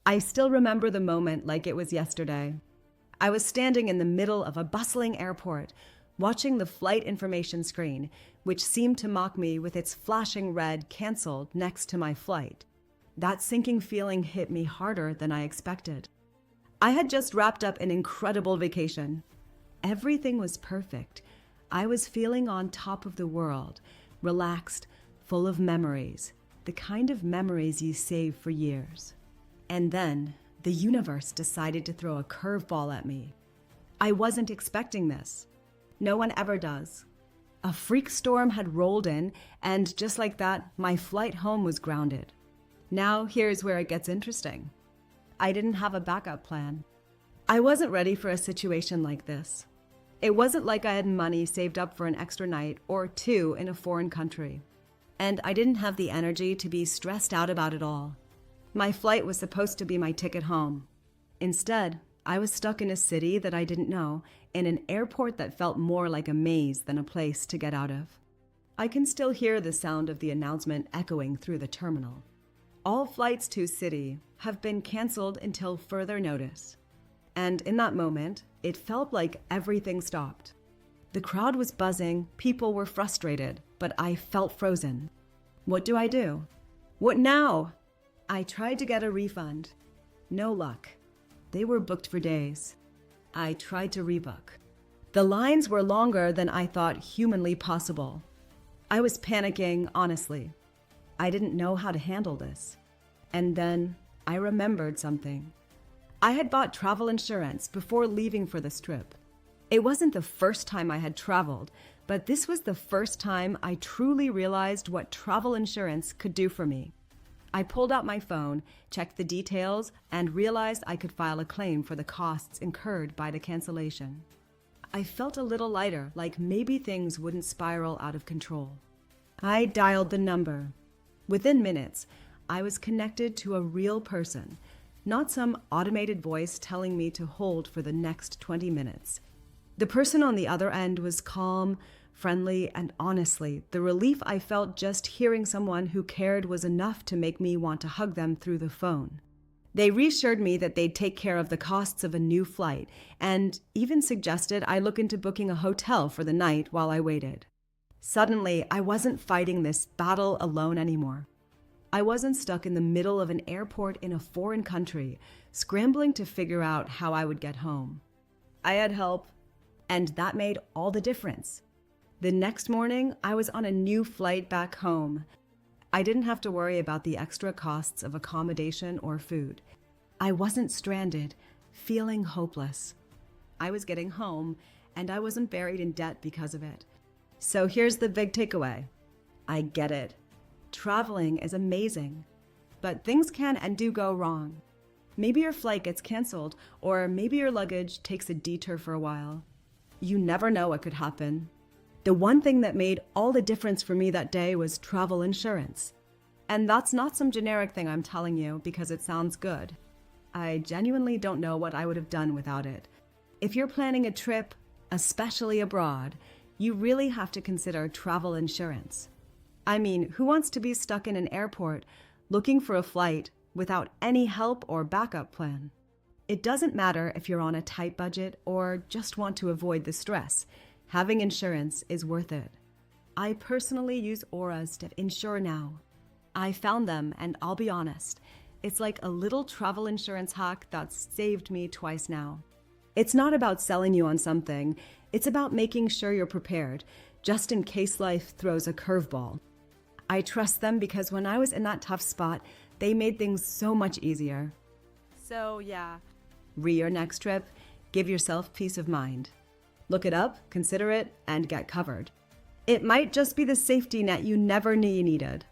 I still remember the moment like it was yesterday. I was standing in the middle of a bustling airport, watching the flight information screen, which seemed to mock me with its flashing red "canceled" next to my flight. That sinking feeling hit me harder than I expected. I had just wrapped up an incredible vacation. Everything was perfect. I was feeling on top of the world, relaxed, full of memories, the kind of memories you save for years. And then the universe decided to throw a curveball at me. I wasn't expecting this. No one ever does. A freak storm had rolled in, and just like that, my flight home was grounded. Now here's where it gets interesting. I didn't have a backup plan. I wasn't ready for a situation like this. It wasn't like I had money saved up for an extra night or two in a foreign country. And I didn't have the energy to be stressed out about it all. My flight was supposed to be my ticket home. Instead, I was stuck in a city that I didn't know, in an airport that felt more like a maze than a place to get out of. I can still hear the sound of the announcement echoing through the terminal. All flights to city have been canceled until further notice. And in that moment, it felt like everything stopped. The crowd was buzzing, people were frustrated, but I felt frozen. What do I do? What now? I tried to get a refund. No luck. They were booked for days. I tried to rebook. The lines were longer than I thought humanly possible. I was panicking, honestly. I didn't know how to handle this. And then I remembered something. I had bought travel insurance before leaving for this trip. It wasn't the first time I had traveled, but this was the first time I truly realized what travel insurance could do for me. I pulled out my phone, checked the details, and realized I could file a claim for the costs incurred by the cancellation. I felt a little lighter, like maybe things wouldn't spiral out of control. I dialed the number. Within minutes, I was connected to a real person, not some automated voice telling me to hold for the next 20 minutes. The person on the other end was calm, friendly, and honestly, the relief I felt just hearing someone who cared was enough to make me want to hug them through the phone. They reassured me that they'd take care of the costs of a new flight, and even suggested I look into booking a hotel for the night while I waited. Suddenly, I wasn't fighting this battle alone anymore. I wasn't stuck in the middle of an airport in a foreign country, scrambling to figure out how I would get home. I had help, and that made all the difference. The next morning, I was on a new flight back home. I didn't have to worry about the extra costs of accommodation or food. I wasn't stranded, feeling hopeless. I was getting home, and I wasn't buried in debt because of it. So here's the big takeaway. I get it. Traveling is amazing, but things can and do go wrong. Maybe your flight gets canceled, or maybe your luggage takes a detour for a while. You never know what could happen. The one thing that made all the difference for me that day was travel insurance. And that's not some generic thing I'm telling you because it sounds good. I genuinely don't know what I would have done without it. If you're planning a trip, especially abroad, you really have to consider travel insurance. I mean, who wants to be stuck in an airport looking for a flight without any help or backup plan? It doesn't matter if you're on a tight budget or just want to avoid the stress. Having insurance is worth it. I personally use auras to insure now. I found them, and I'll be honest, it's like a little travel insurance hack that's saved me twice now. It's not about selling you on something, it's about making sure you're prepared, just in case life throws a curveball. I trust them because when I was in that tough spot, they made things so much easier. So yeah, your next trip, give yourself peace of mind. Look it up, consider it, and get covered. It might just be the safety net you never knew you needed.